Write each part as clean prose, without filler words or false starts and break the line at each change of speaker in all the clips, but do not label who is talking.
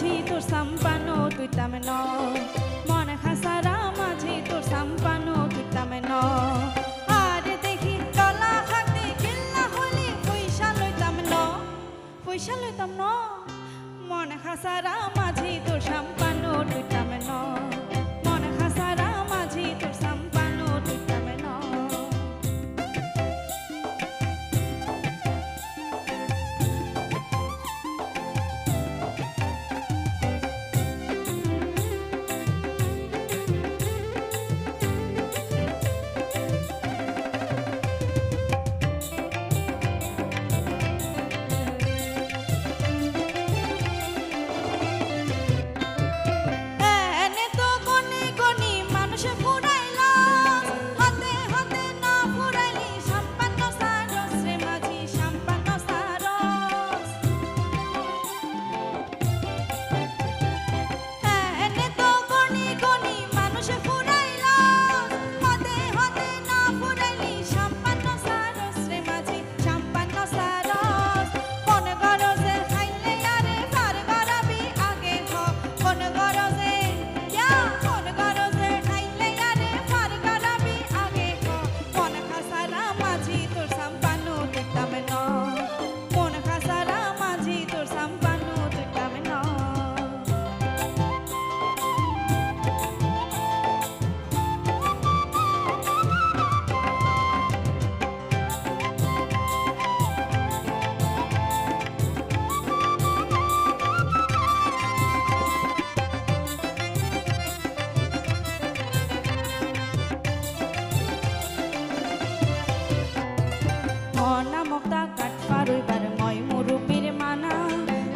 মাঝি তোর সাম্পানো তুইতাম ন মন খাসারা মাঝি তোর সাম্পানো তুইতাম ন আর দেখি কলা হাতে কিল্লা হলি পয়সা লইতাম ন মন খাসারা মাঝি তোর সাম্পানো তুইতাম ন মন খাসারা মাঝি তোর সাম্পানো তুইতাম ন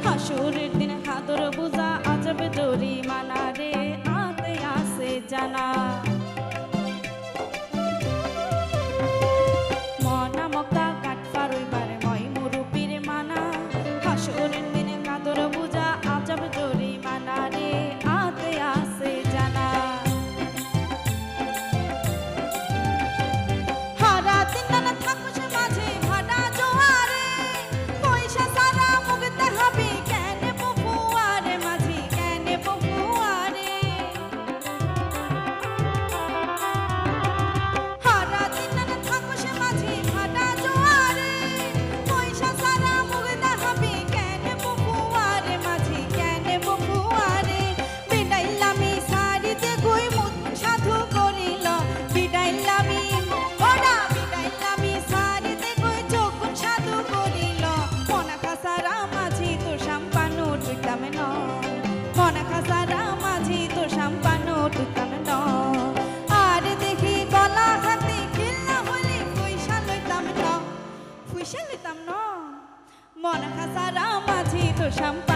হাসুরের দিন হাদর বুঝা আজব জরি মানা রে আতে আসে জানা মনা মক্কা কাট পারইবার ময় মুরুপির মানা হাসুরের দিন হাদর বুঝা আজব জরি মানা রে আতে আসে জানা হারা দিন না থাকুস মাঝে ভাড়া জোয়ারে পয়সা সারা মুগতে হবে মন খাসারা মাঝি তোর সাম্পানো তুইতাম ন আর দেখি গলা হাতে কিল্লা হলি পয়সা লইতাম ন মন খাসারা মাঝি তোর সাম্পানো